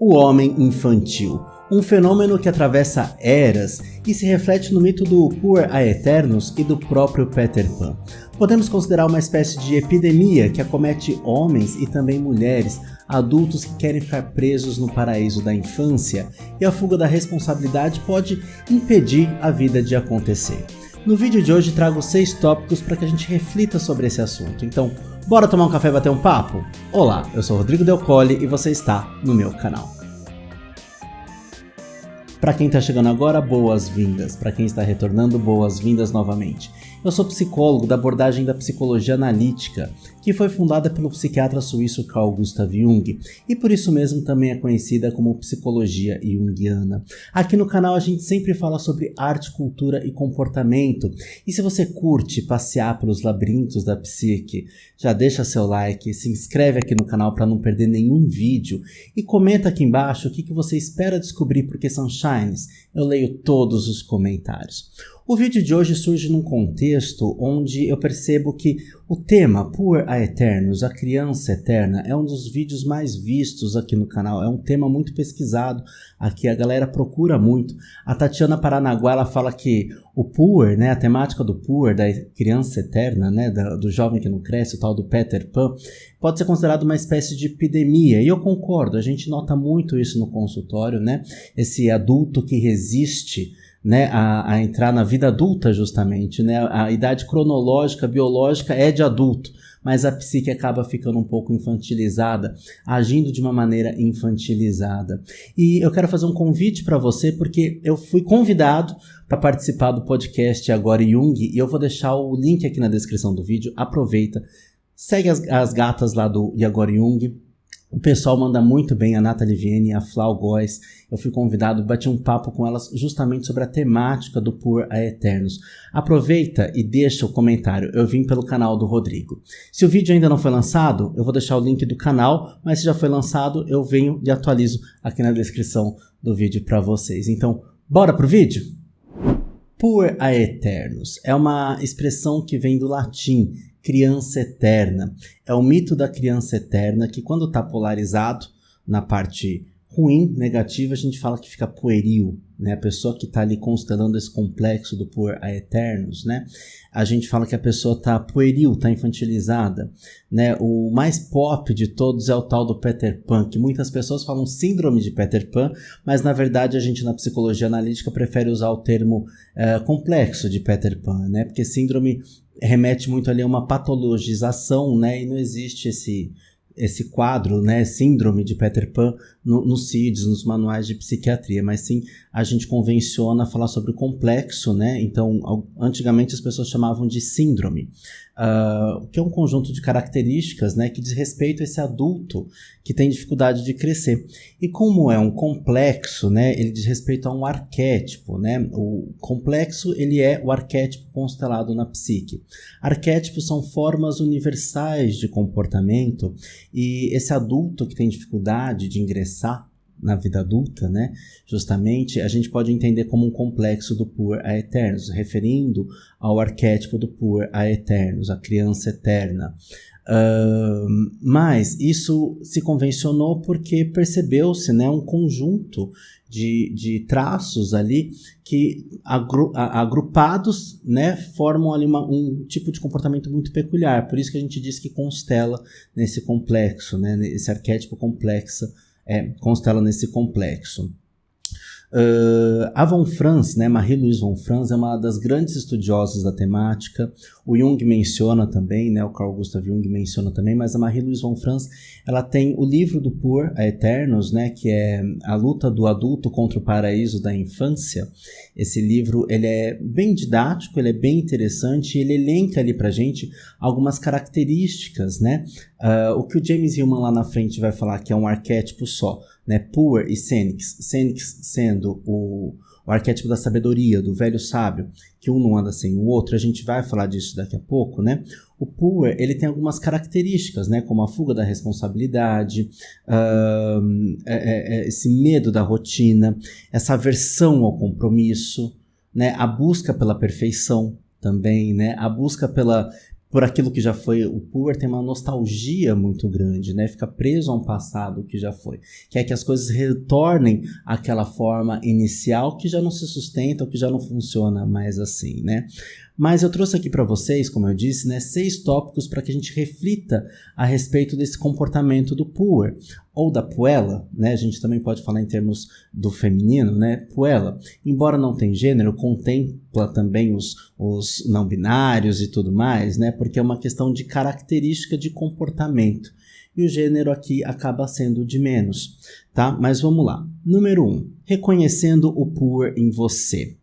O homem infantil, um fenômeno que atravessa eras e se reflete no mito do Puer Aeternus e do próprio Peter Pan. Podemos considerar uma espécie de epidemia que acomete homens e também mulheres, adultos que querem ficar presos no paraíso da infância, e a fuga da responsabilidade pode impedir a vida de acontecer. No vídeo de hoje trago 6 tópicos para que a gente reflita sobre esse assunto, então bora tomar um café e bater um papo? Olá, eu sou Rodrigo Del Colle e você está no meu canal. Para quem está chegando agora, boas-vindas. Para quem está retornando, boas-vindas novamente. Eu sou psicólogo da abordagem da psicologia analítica, que foi fundada pelo psiquiatra suíço Carl Gustav Jung, e por isso mesmo também é conhecida como psicologia junguiana. Aqui no canal a gente sempre fala sobre arte, cultura e comportamento, e se você curte passear pelos labirintos da psique, já deixa seu like, se inscreve aqui no canal para não perder nenhum vídeo, e comenta aqui embaixo o que você espera descobrir porque Sunshines. Eu leio todos os comentários. O vídeo de hoje surge num contexto onde eu percebo que o tema Puer Aeternus, a criança eterna, é um dos vídeos mais vistos aqui no canal. É um tema muito pesquisado, aqui a galera procura muito. A Tatiana Paranaguá, ela fala que o Puer, né, a temática do Puer, da criança eterna, né, do jovem que não cresce, o tal do Peter Pan, pode ser considerado uma espécie de epidemia. E eu concordo, a gente nota muito isso no consultório, né, esse adulto que resiste, né, a entrar na vida adulta justamente, né, a idade cronológica, biológica é de adulto, mas a psique acaba ficando um pouco infantilizada, agindo de uma maneira infantilizada. E eu quero fazer um convite para você, porque eu fui convidado para participar do podcast Agora Jung, e eu vou deixar o link aqui na descrição do vídeo, aproveita, segue as gatas lá do Agora Jung. O pessoal manda muito bem, a Nathalie Vienne, a Flau Góes. Eu fui convidado, bati um papo com elas justamente sobre a temática do Puer Aeternus. Aproveita e deixa o comentário, eu vim pelo canal do Rodrigo. Se o vídeo ainda não foi lançado, eu vou deixar o link do canal, mas se já foi lançado, eu venho e atualizo aqui na descrição do vídeo para vocês. Então, bora pro vídeo? Puer Aeternus é uma expressão que vem do latim, criança eterna. É o mito da criança eterna que, quando está polarizado na parte ruim, negativa, a gente fala que fica pueril, né? A pessoa que está ali constelando esse complexo do Puer Aeternus, né? A gente fala que a pessoa está pueril, está infantilizada, né? O mais pop de todos é o tal do Peter Pan, que muitas pessoas falam síndrome de Peter Pan, mas na verdade a gente na psicologia analítica prefere usar o termo complexo de Peter Pan, né? Porque síndrome remete muito ali a uma patologização, né? E não existe esse quadro, né, síndrome de Peter Pan nos CIDs, nos manuais de psiquiatria, mas sim a gente convenciona falar sobre o complexo, né? Então, antigamente as pessoas chamavam de síndrome, que é um conjunto de características, né, que diz respeito a esse adulto que tem dificuldade de crescer. E como é um complexo, né, ele diz respeito a um arquétipo, né? O complexo, ele é o arquétipo constelado na psique. Arquétipos são formas universais de comportamento, e esse adulto que tem dificuldade de ingressar na vida adulta, né, justamente a gente pode entender como um complexo do Puer Aeternus, referindo ao arquétipo do Puer Aeternus, a criança eterna. Mas isso se convencionou porque percebeu-se, né, um conjunto de traços ali que agrupados, né, formam ali um tipo de comportamento muito peculiar. Por isso que a gente diz que constela nesse complexo, né, esse arquétipo constela nesse complexo. A von Franz, né, Marie-Louise von Franz, é uma das grandes estudiosas da temática. O Jung menciona também, né, o Carl Gustav Jung menciona também, mas a Marie-Louise von Franz, ela tem o livro do Puer Aeternus, né, que é a luta do adulto contra o paraíso da infância. Esse livro, ele é bem didático, ele é bem interessante, ele elenca ali pra gente algumas características, né, o que o James Hillman lá na frente vai falar que é um arquétipo só, né, Puer e Cênix sendo o arquétipo da sabedoria, do velho sábio, que um não anda sem o outro, a gente vai falar disso daqui a pouco, né? O Puer, ele tem algumas características, né, como a fuga da responsabilidade, esse medo da rotina, essa aversão ao compromisso, né, a busca pela perfeição também, né, a busca por aquilo que já foi. O poor tem uma nostalgia muito grande, né? Fica preso a um passado que já foi. Quer que as coisas retornem àquela forma inicial que já não se sustenta, que já não funciona mais assim, né? Mas eu trouxe aqui para vocês, como eu disse, né, 6 tópicos para que a gente reflita a respeito desse comportamento do poor, ou da puella, né? A gente também pode falar em termos do feminino, né? Puella, embora não tenha gênero, contempla também os não binários e tudo mais, né? Porque é uma questão de característica de comportamento. E o gênero aqui acaba sendo de menos, tá? Mas vamos lá. Número 1. Reconhecendo o poor em você.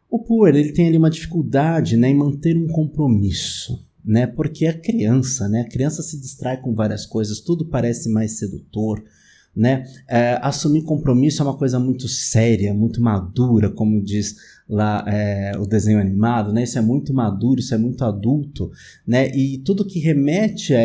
O poor, ele tem ali uma dificuldade, né, em manter um compromisso, né? Porque a criança se distrai com várias coisas, tudo parece mais sedutor, né? Assumir compromisso é uma coisa muito séria, muito madura, como diz lá o desenho animado, né? Isso é muito maduro, isso é muito adulto, né? E tudo que remete a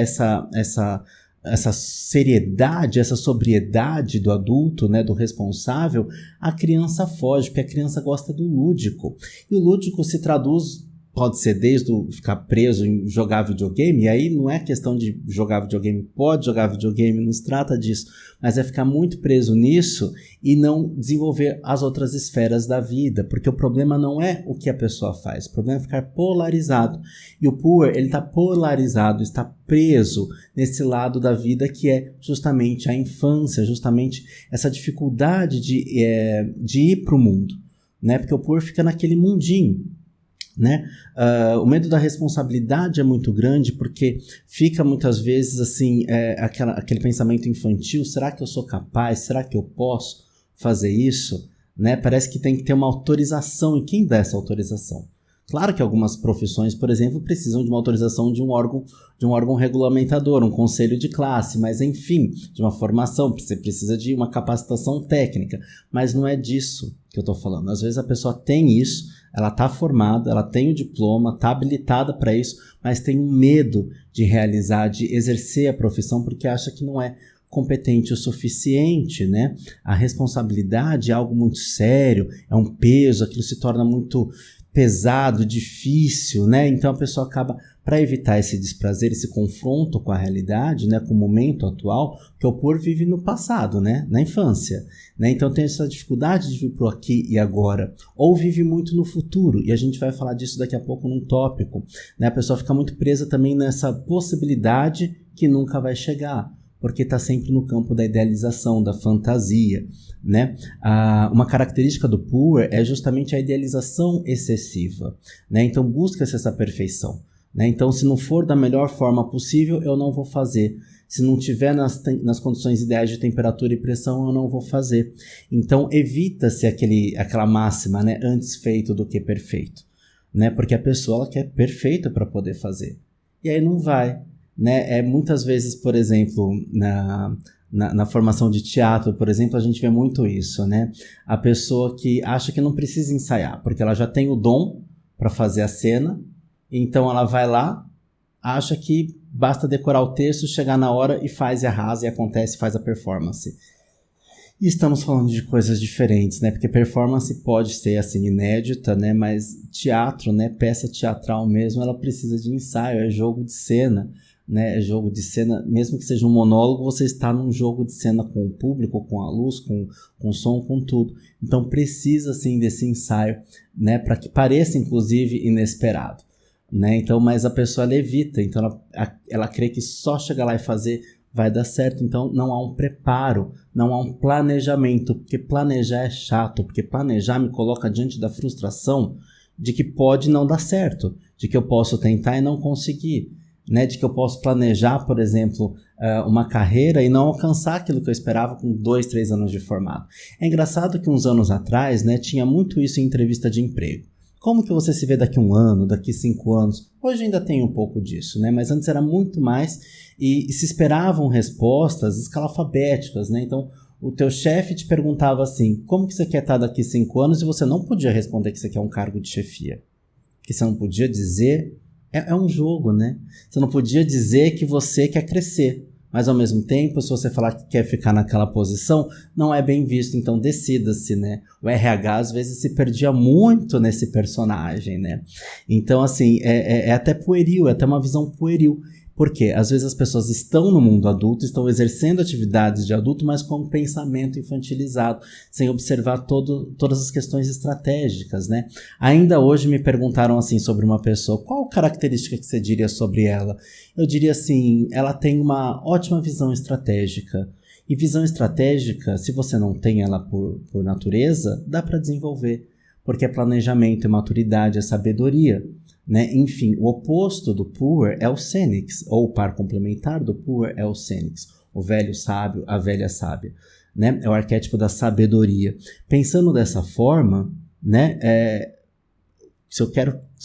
essa seriedade, essa sobriedade do adulto, né, do responsável, a criança foge, porque a criança gosta do lúdico. E o lúdico se traduz, pode ser desde ficar preso em jogar videogame, e aí não é questão de jogar videogame, pode jogar videogame, não se trata disso, mas é ficar muito preso nisso e não desenvolver as outras esferas da vida, porque o problema não é o que a pessoa faz, o problema é ficar polarizado. E o poor, ele está polarizado, está preso nesse lado da vida que é justamente a infância, justamente essa dificuldade de ir para o mundo, né? Porque o poor fica naquele mundinho, né? O medo da responsabilidade é muito grande porque fica muitas vezes assim, aquele pensamento infantil: será que eu sou capaz? Será que eu posso fazer isso? Né? Parece que tem que ter uma autorização, e quem dá essa autorização? Claro que algumas profissões, por exemplo, precisam de uma autorização de um órgão regulamentador, um conselho de classe, mas enfim, de uma formação, você precisa de uma capacitação técnica, mas não é disso que eu estou falando. Às vezes a pessoa tem isso, ela está formada, ela tem o diploma, está habilitada para isso, mas tem um medo de realizar, de exercer a profissão porque acha que não é competente o suficiente, né? A responsabilidade é algo muito sério, é um peso, aquilo se torna muito pesado, difícil, né? Então a pessoa acaba, para evitar esse desprazer, esse confronto com a realidade, né, com o momento atual, que o poor vive no passado, né, na infância, né? Então tem essa dificuldade de vir pro aqui e agora, ou vive muito no futuro, e a gente vai falar disso daqui a pouco num tópico, né? A pessoa fica muito presa também nessa possibilidade que nunca vai chegar, porque está sempre no campo da idealização, da fantasia, né? Uma característica do poor é justamente a idealização excessiva, né? Então busca-se essa perfeição, né? Então, se não for da melhor forma possível, eu não vou fazer. Se não tiver nas condições ideais de temperatura e pressão, eu não vou fazer. Então evita-se aquela máxima, né? Antes feito do que perfeito, né? Porque a pessoa ela quer perfeita para poder fazer, e aí não vai, né? Muitas vezes, por exemplo, na formação de teatro, por exemplo, a gente vê muito isso, né? A pessoa que acha que não precisa ensaiar, porque ela já tem o dom para fazer a cena, então ela vai lá, acha que basta decorar o texto, chegar na hora e faz e arrasa e acontece, faz a performance. E estamos falando de coisas diferentes, né? Porque performance pode ser assim inédita, né? Mas teatro, né? Peça teatral mesmo, ela precisa de ensaio, é jogo de cena, né? É jogo de cena, mesmo que seja um monólogo, você está num jogo de cena com o público, com a luz, com o som, com tudo. Então precisa sim desse ensaio, né? Para que pareça inclusive inesperado, né? Então, mas a pessoa ela evita, então ela crê que só chegar lá e fazer vai dar certo. Então não há um preparo, não há um planejamento, porque planejar é chato, porque planejar me coloca diante da frustração de que pode não dar certo, de que eu posso tentar e não conseguir, né? De que eu posso planejar, por exemplo, uma carreira e não alcançar aquilo que eu esperava com 2, 3 anos de formado. É engraçado que uns anos atrás, né, tinha muito isso em entrevista de emprego. Como que você se vê daqui 1 ano, daqui 5 anos? Hoje ainda tem um pouco disso, né? Mas antes era muito mais e se esperavam respostas escalafabéticas, né? Então, o teu chefe te perguntava assim, como que você quer estar daqui 5 anos? E você não podia responder que você quer um cargo de chefia. Que você não podia dizer... É um jogo, né? Você não podia dizer que você quer crescer. mas ao mesmo tempo, se você falar que quer ficar naquela posição, não é bem visto, então decida-se, né? O RH às vezes se perdia muito nesse personagem, né? Então, assim, é até pueril, é até uma visão pueril. Porque às vezes as pessoas estão no mundo adulto, estão exercendo atividades de adulto, mas com um pensamento infantilizado, sem observar todas as questões estratégicas, né? Ainda hoje me perguntaram assim sobre uma pessoa, qual característica que você diria sobre ela? Eu diria assim, ela tem uma ótima visão estratégica. E visão estratégica, se você não tem ela por natureza, dá para desenvolver. Porque é planejamento, é maturidade, é sabedoria. Né? Enfim, o oposto do Poor é o Cênix, ou o par complementar do Poor é o Cênix, o velho sábio, a velha sábia, né? É o arquétipo da sabedoria. Pensando dessa forma, né? Se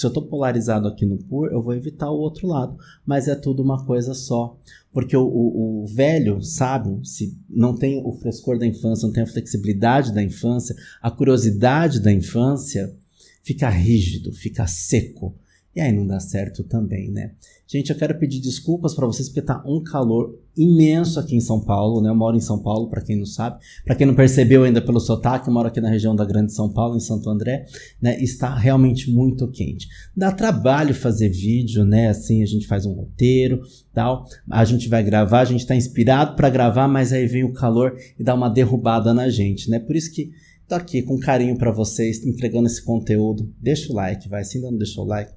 eu tô polarizado aqui no Poor, eu vou evitar o outro lado, mas é tudo uma coisa só, porque o velho sábio, se não tem o frescor da infância, não tem a flexibilidade da infância, a curiosidade da infância, fica rígido, fica seco. E aí não dá certo também, né? Gente, eu quero pedir desculpas para vocês porque tá um calor imenso aqui em São Paulo, né? Eu moro em São Paulo, para quem não sabe. Para quem não percebeu ainda pelo sotaque, eu moro aqui na região da Grande São Paulo, em Santo André, né? Está realmente muito quente. Dá trabalho fazer vídeo, né? Assim, a gente faz um roteiro, tal. A gente vai gravar, a gente tá inspirado para gravar, mas aí vem o calor e dá uma derrubada na gente, né? Por isso que tô aqui com carinho para vocês, entregando esse conteúdo. Deixa o like, vai. Se ainda não deixou o like,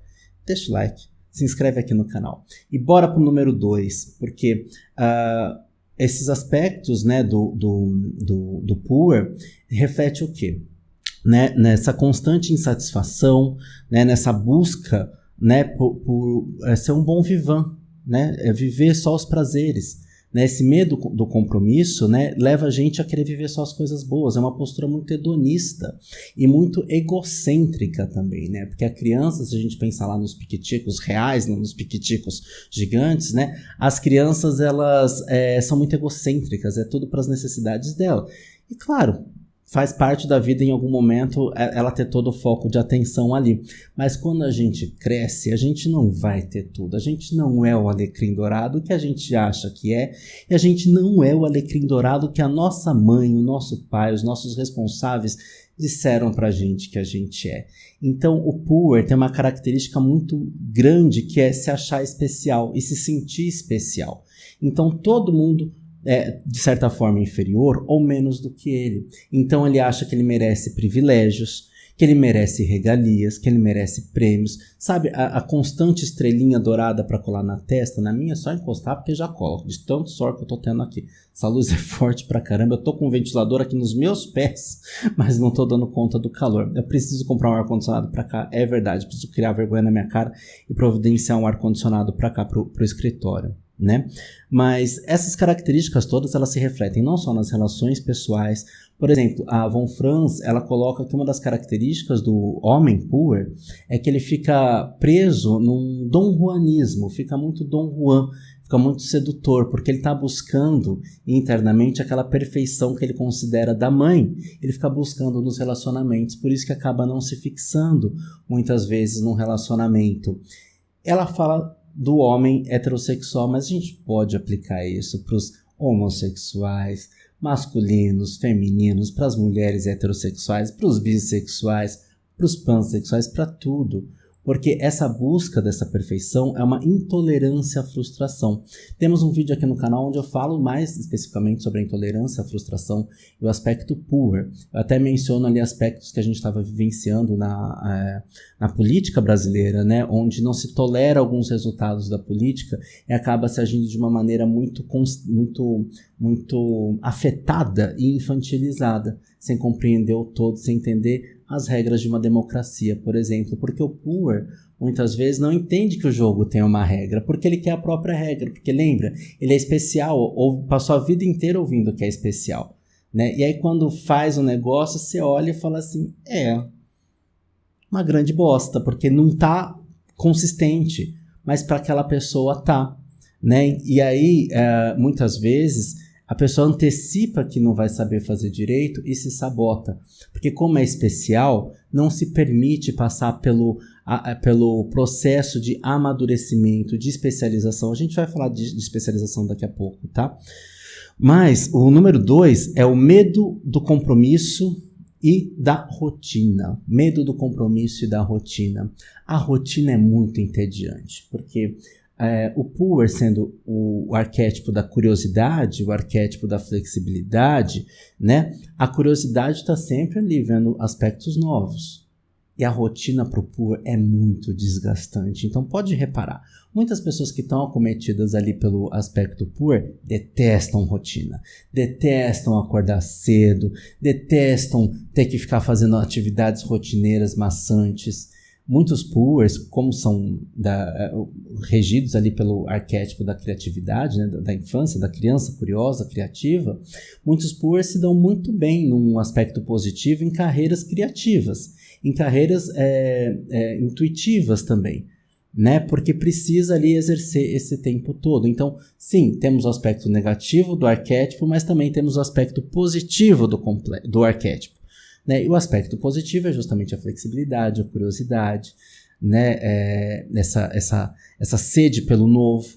deixa o like, se inscreve aqui no canal. E bora pro número 2, porque esses aspectos, né, do Poor reflete o quê? Né? Nessa constante insatisfação, né, nessa busca, né, por ser um bom vivant, né, viver só os prazeres. Né, esse medo do compromisso, né, leva a gente a querer viver só as coisas boas. É uma postura muito hedonista e muito egocêntrica também, né? Porque a criança, se a gente pensar lá nos piquiticos reais, não nos piquiticos gigantes, né? As crianças, elas são muito egocêntricas, é tudo para as necessidades dela. E claro, faz parte da vida em algum momento ela ter todo o foco de atenção ali. Mas quando a gente cresce, a gente não vai ter tudo. A gente não é o alecrim dourado que a gente acha que é. E a gente não é o alecrim dourado que a nossa mãe, o nosso pai, os nossos responsáveis disseram pra gente que a gente é. Então o Poor tem uma característica muito grande que é se achar especial e se sentir especial. Então todo mundo de certa forma inferior ou menos do que ele. Então ele acha que ele merece privilégios, que ele merece regalias, que ele merece prêmios. Sabe, a constante estrelinha dourada para colar na testa, na minha é só encostar porque já cola, de tanto sol que eu tô tendo aqui. Essa luz é forte pra caramba, eu tô com um ventilador aqui nos meus pés, mas não tô dando conta do calor. Eu preciso comprar um ar-condicionado pra cá, é verdade, preciso criar vergonha na minha cara e providenciar um ar-condicionado pra cá, pro escritório. Né? Mas essas características todas elas se refletem não só nas relações pessoais. Por exemplo, a Von Franz ela coloca que uma das características do homem Poor é que ele fica preso num Dom Juanismo, fica muito Dom Juan, fica muito sedutor, porque ele está buscando internamente aquela perfeição que ele considera da mãe, ele fica buscando nos relacionamentos, por isso que acaba não se fixando muitas vezes num relacionamento. Ela fala do homem heterossexual, mas a gente pode aplicar isso para os homossexuais, masculinos, femininos, para as mulheres heterossexuais, para os bissexuais, para os pansexuais, para tudo. Porque essa busca dessa perfeição é uma intolerância à frustração. Temos um vídeo aqui no canal onde eu falo mais especificamente sobre a intolerância à frustração e o aspecto Poor. Eu até menciono ali aspectos que a gente estava vivenciando na política brasileira, né? Onde não se tolera alguns resultados da política e acaba se agindo de uma maneira muito afetada e infantilizada, sem compreender o todo, sem entender as regras de uma democracia, por exemplo, porque o Poor muitas vezes não entende que o jogo tem uma regra, porque ele quer a própria regra, porque lembra, ele é especial, ou passou a vida inteira ouvindo que é especial, né? E aí quando faz um negócio, você olha e fala assim, uma grande bosta, porque não tá consistente, mas para aquela pessoa tá, né? E aí, muitas vezes, A pessoa antecipa que não vai saber fazer direito e se sabota. Porque como é especial, não se permite passar pelo processo de amadurecimento, de especialização. A gente vai falar de especialização daqui a pouco, tá? Mas o número 2 é o medo do compromisso e da rotina. Medo do compromisso e da rotina. A rotina é muito entediante, porque o Puer, sendo o arquétipo da curiosidade, o arquétipo da flexibilidade, né? A curiosidade está sempre ali vendo aspectos novos. E a rotina para o Puer é muito desgastante. Então pode reparar, muitas pessoas que estão acometidas ali pelo aspecto Puer detestam rotina, detestam acordar cedo, detestam ter que ficar fazendo atividades rotineiras maçantes. Muitos Puers, como são regidos ali pelo arquétipo da criatividade, né, da infância, da criança curiosa, criativa, muitos Puers se dão muito bem num aspecto positivo em carreiras criativas, em carreiras intuitivas também, né, porque precisa ali exercer esse tempo todo. Então, sim, temos o aspecto negativo do arquétipo, mas também temos o aspecto positivo do arquétipo. Né? E o aspecto positivo é justamente a flexibilidade, a curiosidade, né? Essa sede pelo novo,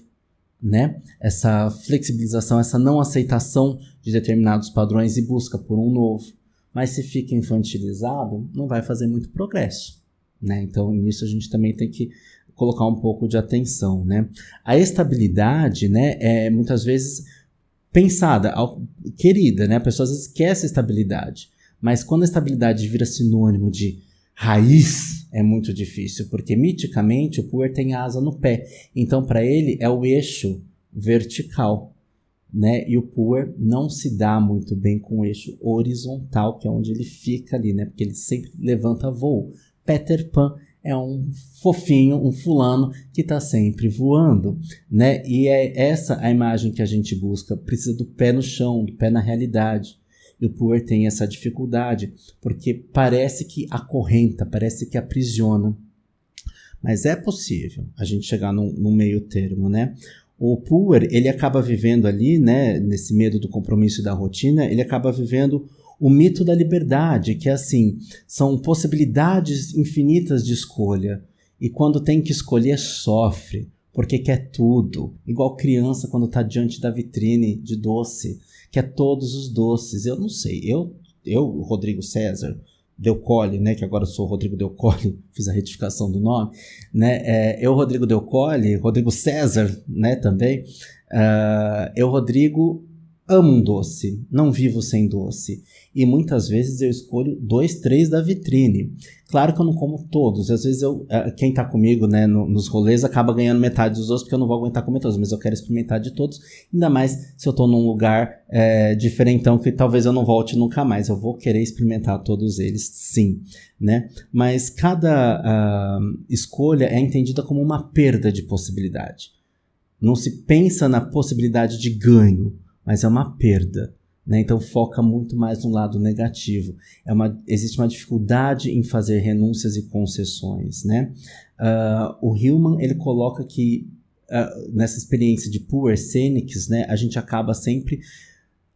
né? Essa flexibilização, essa não aceitação de determinados padrões e busca por um novo. Mas se fica infantilizado, não vai fazer muito progresso, né? Então, nisso a gente também tem que colocar um pouco de atenção, né? A estabilidade, né, é muitas vezes pensada, querida, né? A pessoa às vezes quer essa estabilidade. Mas quando a estabilidade vira sinônimo de raiz, é muito difícil, porque miticamente o Puer tem asa no pé. Então, para ele, é o eixo vertical, né? E o Puer não se dá muito bem com o eixo horizontal, que é onde ele fica ali, né? Porque ele sempre levanta voo. Peter Pan é um fofinho, um fulano que está sempre voando, né? E é essa a imagem que a gente busca. Precisa do pé no chão, do pé na realidade. E o Puer tem essa dificuldade, porque parece que acorrenta, parece que aprisiona. Mas é possível a gente chegar num meio termo, né? O Puer, ele acaba vivendo ali, né, nesse medo do compromisso e da rotina, ele acaba vivendo o mito da liberdade, que é assim, são possibilidades infinitas de escolha. E quando tem que escolher, sofre, porque quer tudo. Igual criança quando está diante da vitrine de doce, quer todos os doces. Eu não sei, eu Rodrigo César Deocoli, né, que agora eu sou Rodrigo Deocoli, fiz a retificação do nome, né, Rodrigo Deocoli, Rodrigo César, né, também, eu, Rodrigo, amo um doce, não vivo sem doce, e muitas vezes eu escolho 2, 3 da vitrine. Claro que eu não como todos, às vezes quem tá comigo, né, nos rolês acaba ganhando metade dos doces, porque eu não vou aguentar comer todos, mas eu quero experimentar de todos, ainda mais se eu tô num lugar diferentão que talvez eu não volte nunca mais, eu vou querer experimentar todos eles, sim, né, mas cada escolha é entendida como uma perda de possibilidade, não se pensa na possibilidade de ganho, mas é uma perda, né? Então foca muito mais no lado negativo. Existe uma dificuldade em fazer renúncias e concessões, né? O Hillman, ele coloca que nessa experiência de Puer Senix, né, a gente acaba sempre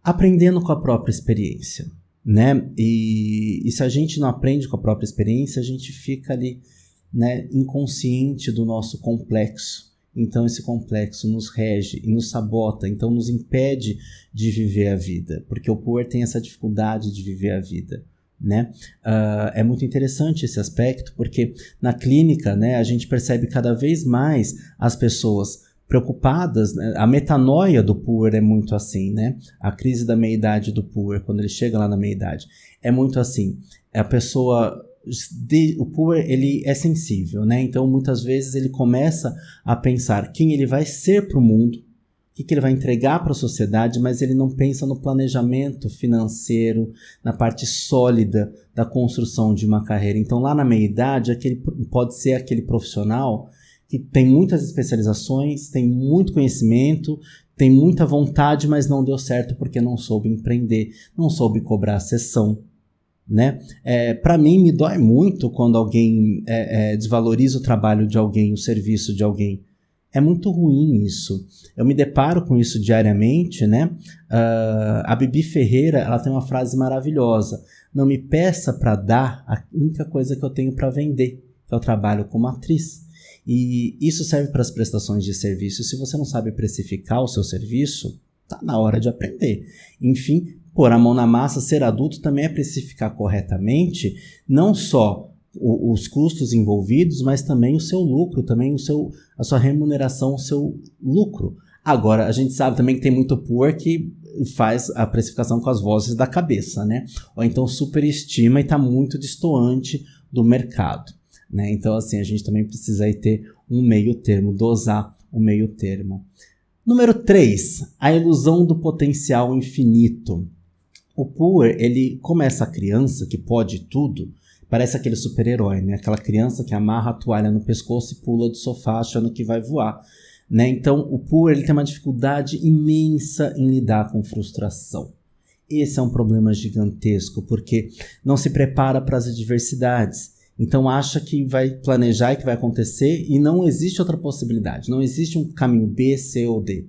aprendendo com a própria experiência, né? E se a gente não aprende com a própria experiência, a gente fica ali, né, inconsciente do nosso complexo. Então esse complexo nos rege e nos sabota, então nos impede de viver a vida, porque o Puer tem essa dificuldade de viver a vida, né? É muito interessante esse aspecto, porque na clínica, né, a gente percebe cada vez mais as pessoas preocupadas, né? A metanoia do Puer é muito assim, né? A crise da meia-idade do Puer, quando ele chega lá na meia-idade, é muito assim, a pessoa... O Puer, ele é sensível, né? Então muitas vezes ele começa a pensar quem ele vai ser para o mundo, o que ele vai entregar para a sociedade, mas ele não pensa no planejamento financeiro, na parte sólida da construção de uma carreira. Então lá na meia-idade pode ser aquele profissional que tem muitas especializações, tem muito conhecimento, tem muita vontade, mas não deu certo porque não soube empreender, não soube cobrar a sessão, né? Para mim me dói muito quando alguém desvaloriza o trabalho de alguém, o serviço de alguém. É muito ruim isso. Eu me deparo com isso diariamente, né? A Bibi Ferreira, ela tem uma frase maravilhosa. Não me peça para dar a única coisa que eu tenho para vender, que eu trabalho como atriz. E isso serve para as prestações de serviço. Se você não sabe precificar o seu serviço, tá na hora de aprender. Enfim, pôr a mão na massa, ser adulto também é precificar corretamente, não só os custos envolvidos, mas também o seu lucro, também a sua remuneração, o seu lucro. Agora, a gente sabe também que tem muito poor que faz a precificação com as vozes da cabeça, né? Ou então superestima e está muito destoante do mercado, né? Então, assim, a gente também precisa aí ter um meio termo, dosar o meio termo. Número 3, a ilusão do potencial infinito. O Poor, ele, como essa criança que pode tudo, parece aquele super-herói, né? Aquela criança que amarra a toalha no pescoço e pula do sofá achando que vai voar, né? Então, o Poor, ele tem uma dificuldade imensa em lidar com frustração. Esse é um problema gigantesco, porque não se prepara para as adversidades. Então acha que vai planejar e que vai acontecer e não existe outra possibilidade. Não existe um caminho B, C ou D.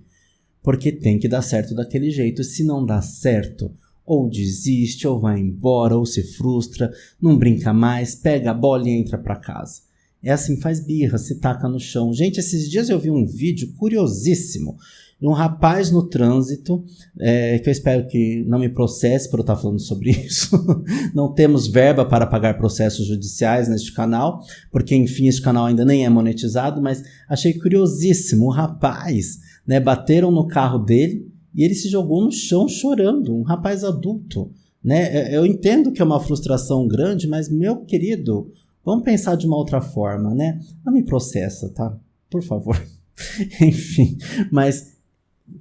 Porque tem que dar certo daquele jeito. E se não dá certo, ou desiste, ou vai embora, ou se frustra, não brinca mais, pega a bola e entra para casa. É assim, faz birra, se taca no chão. Gente, esses dias eu vi um vídeo curiosíssimo de um rapaz no trânsito, que eu espero que não me processe por eu estar falando sobre isso. Não temos verba para pagar processos judiciais neste canal, porque, enfim, este canal ainda nem é monetizado, mas achei curiosíssimo. O rapaz, né, bateram no carro dele e ele se jogou no chão chorando, um rapaz adulto, né? Eu entendo que é uma frustração grande, mas, meu querido, vamos pensar de uma outra forma, né? Não me processa, tá? Por favor. Enfim, mas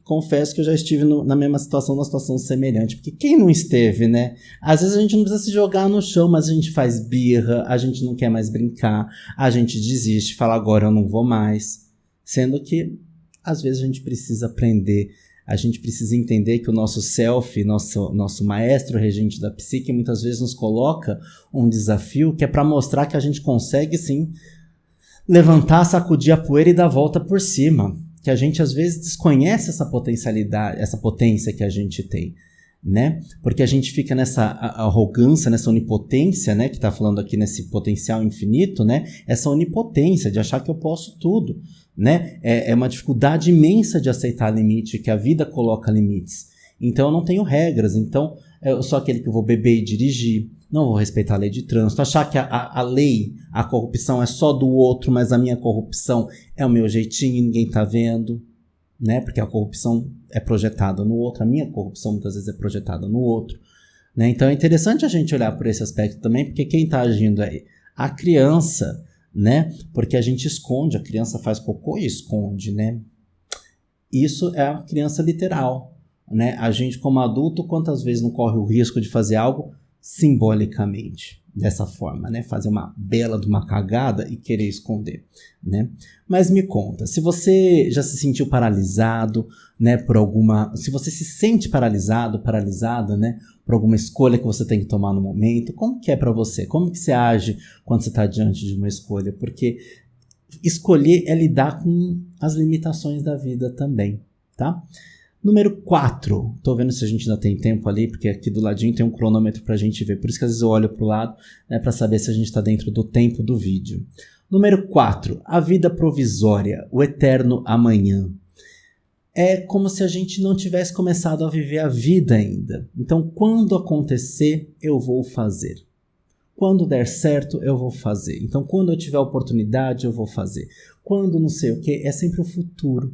confesso que eu já estive na mesma situação, numa situação semelhante, porque quem não esteve, né? Às vezes a gente não precisa se jogar no chão, mas a gente faz birra, a gente não quer mais brincar, a gente desiste, fala agora eu não vou mais, sendo que às vezes a gente precisa aprender, a gente precisa entender que o nosso self, nosso maestro regente da psique, muitas vezes nos coloca um desafio que é para mostrar que a gente consegue sim levantar, sacudir a poeira e dar a volta por cima. Que a gente às vezes desconhece essa potencialidade, essa potência que a gente tem, né? Porque a gente fica nessa arrogância, nessa onipotência, né? Que tá falando aqui nesse potencial infinito, né? Essa onipotência de achar que eu posso tudo, né? É uma dificuldade imensa de aceitar limite, que a vida coloca limites. Então eu não tenho regras, então eu sou aquele que vou beber e dirigir, não vou respeitar a lei de trânsito, achar que a lei, a corrupção é só do outro, mas a minha corrupção é o meu jeitinho e ninguém tá vendo, né? Porque a corrupção é projetada no outro, a minha corrupção muitas vezes é projetada no outro, né? Então é interessante a gente olhar por esse aspecto também, porque quem tá agindo é a criança, né? Porque a gente esconde, a criança faz cocô e esconde, né? Isso é a criança literal, né? A gente como adulto, quantas vezes não corre o risco de fazer algo simbolicamente, dessa forma, né? Fazer uma bela de uma cagada e querer esconder, né? Mas me conta, se você já se sentiu paralisado, né, se você se sente paralisado, paralisada, né, por alguma escolha que você tem que tomar no momento, como que é pra você? Como que você age quando você tá diante de uma escolha? Porque escolher é lidar com as limitações da vida também, tá? Número 4, tô vendo se a gente ainda tem tempo ali, porque aqui do ladinho tem um cronômetro pra gente ver, por isso que às vezes eu olho pro lado, né, pra saber se a gente tá dentro do tempo do vídeo. Número 4, a vida provisória, o eterno amanhã. É como se a gente não tivesse começado a viver a vida ainda. Então, quando acontecer, eu vou fazer. Quando der certo, eu vou fazer. Então, quando eu tiver oportunidade, eu vou fazer. Quando não sei o que, é sempre o futuro.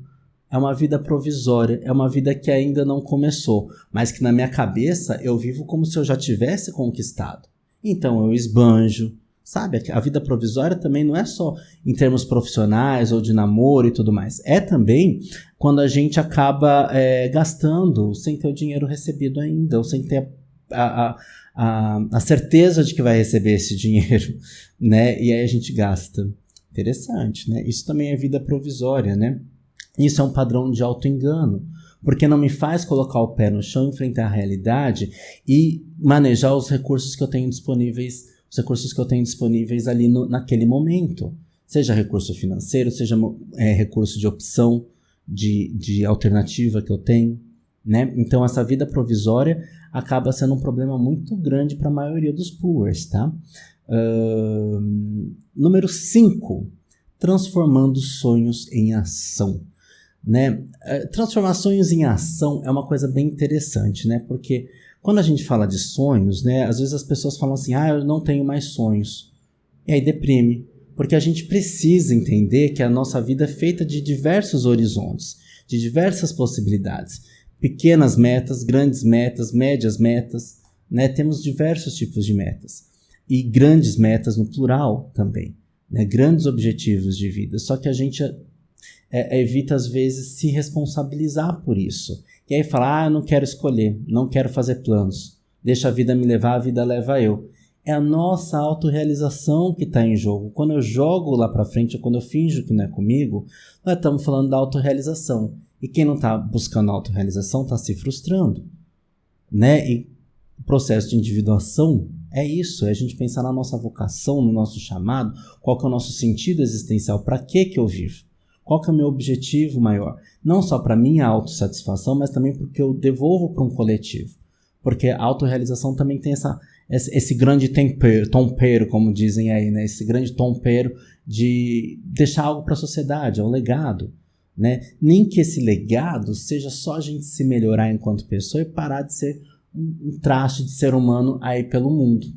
É uma vida provisória, é uma vida que ainda não começou, mas que na minha cabeça eu vivo como se eu já tivesse conquistado. Então eu esbanjo, sabe? A vida provisória também não é só em termos profissionais ou de namoro e tudo mais. É também quando a gente acaba gastando sem ter o dinheiro recebido ainda, ou sem ter a certeza de que vai receber esse dinheiro, né? E aí a gente gasta. Interessante, né? Isso também é vida provisória, né? Isso é um padrão de auto-engano, porque não me faz colocar o pé no chão, enfrentar a realidade e manejar os recursos que eu tenho disponíveis ali naquele momento, Seja recurso financeiro, seja recurso de opção, de alternativa que eu tenho, né? Então essa vida provisória acaba sendo um problema muito grande para a maioria dos poors, tá? Número 5, transformando sonhos em ação, né? Transformar sonhos em ação é uma coisa bem interessante, né? Porque quando a gente fala de sonhos, né, às vezes as pessoas falam assim, eu não tenho mais sonhos, e aí deprime, porque a gente precisa entender que a nossa vida é feita de diversos horizontes, de diversas possibilidades, pequenas metas, grandes metas, médias metas, né? Temos diversos tipos de metas, e grandes metas no plural também, né? Grandes objetivos de vida, só que a gente evita às vezes se responsabilizar por isso. E aí fala, eu não quero escolher, não quero fazer planos, deixa a vida me levar, a vida leva eu. É a nossa autorrealização que está em jogo. Quando eu jogo lá para frente, ou quando eu finjo que não é comigo, nós estamos falando da autorrealização. E quem não está buscando a autorrealização está se frustrando, né? E o processo de individuação é isso, é a gente pensar na nossa vocação, no nosso chamado, qual que é o nosso sentido existencial, para que eu vivo? Qual que é o meu objetivo maior? Não só para minha autossatisfação, mas também porque eu devolvo para um coletivo. Porque a autorrealização também tem esse grande tompeiro, como dizem aí, né? Esse grande tompeiro de deixar algo para a sociedade, é um legado, né? Nem que esse legado seja só a gente se melhorar enquanto pessoa e parar de ser um traste de ser humano aí pelo mundo,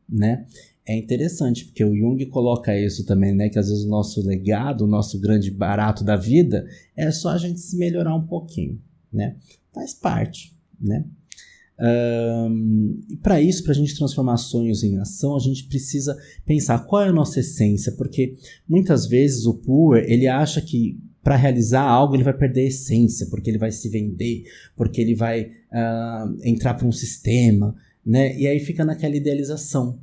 né? É interessante, porque o Jung coloca isso também, né? Que às vezes o nosso legado, o nosso grande barato da vida é só a gente se melhorar um pouquinho, né? Faz parte, né? E para isso, para a gente transformar sonhos em ação, a gente precisa pensar qual é a nossa essência, porque muitas vezes o poor, ele acha que para realizar algo ele vai perder a essência, porque ele vai se vender, porque ele vai entrar para um sistema, né? E aí fica naquela idealização.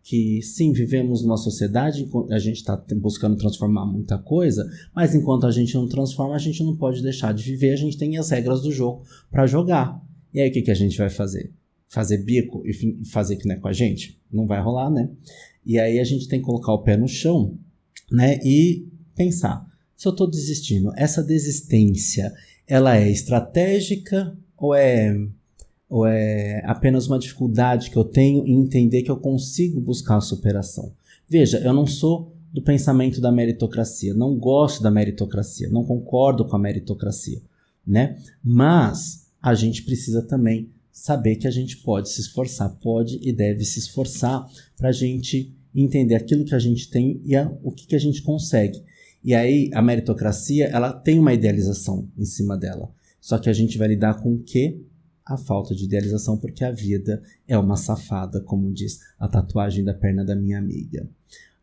Que sim, vivemos numa sociedade, a gente está buscando transformar muita coisa, mas enquanto a gente não transforma, a gente não pode deixar de viver, a gente tem as regras do jogo para jogar. E aí o que a gente vai fazer? Fazer bico e fazer que não é com a gente? Não vai rolar, né? E aí a gente tem que colocar o pé no chão, né? E pensar, se eu estou desistindo, essa desistência, ela é estratégica ou é apenas uma dificuldade que eu tenho em entender que eu consigo buscar a superação? Veja, eu não sou do pensamento da meritocracia, não gosto da meritocracia, não concordo com a meritocracia, né? Mas a gente precisa também saber que a gente pode se esforçar, pode e deve se esforçar para a gente entender aquilo que a gente tem e o que a gente consegue. E aí a meritocracia, ela tem uma idealização em cima dela, só que a gente vai lidar com o quê? A falta de idealização, porque a vida é uma safada, como diz a tatuagem da perna da minha amiga.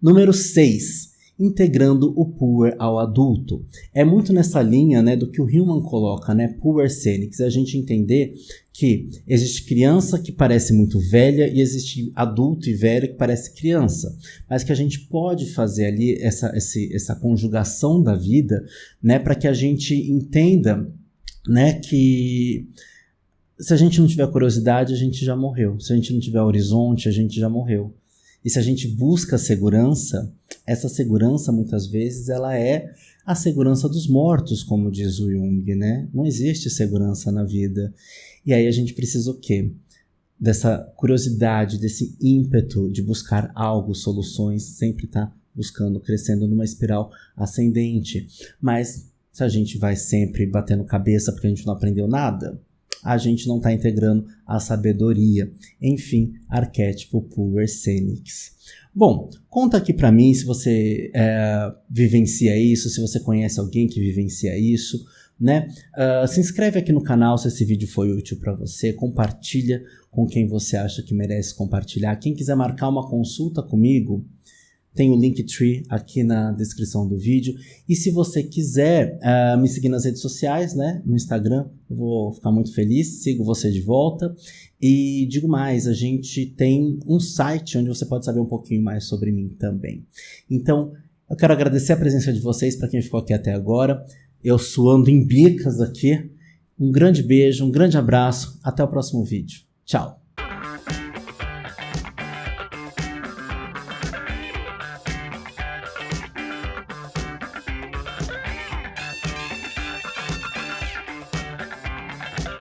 Número 6. Integrando o poor ao adulto. É muito nessa linha, né, do que o Hillman coloca, né, poor scenics, a gente entender que existe criança que parece muito velha e existe adulto e velho que parece criança, mas que a gente pode fazer ali essa conjugação da vida, né, para que a gente entenda, né, que se a gente não tiver curiosidade, a gente já morreu. Se a gente não tiver horizonte, a gente já morreu. E se a gente busca segurança, essa segurança muitas vezes ela é a segurança dos mortos, como diz o Jung, né? Não existe segurança na vida. E aí a gente precisa o quê? Dessa curiosidade, desse ímpeto de buscar algo, soluções, sempre tá buscando, crescendo numa espiral ascendente. Mas se a gente vai sempre batendo cabeça porque a gente não aprendeu nada, a gente não está integrando a sabedoria. Enfim, arquétipo poor scenics. Bom, conta aqui para mim se você vivencia isso, se você conhece alguém que vivencia isso, né? Se inscreve aqui no canal se esse vídeo foi útil para você, compartilha com quem você acha que merece compartilhar. Quem quiser marcar uma consulta comigo, tem o Linktree aqui na descrição do vídeo. E se você quiser me seguir nas redes sociais, né, no Instagram, eu vou ficar muito feliz, sigo você de volta. E digo mais, a gente tem um site onde você pode saber um pouquinho mais sobre mim também. Então, eu quero agradecer a presença de vocês, para quem ficou aqui até agora. Eu suando em bicas aqui. Um grande beijo, um grande abraço. Até o próximo vídeo. Tchau!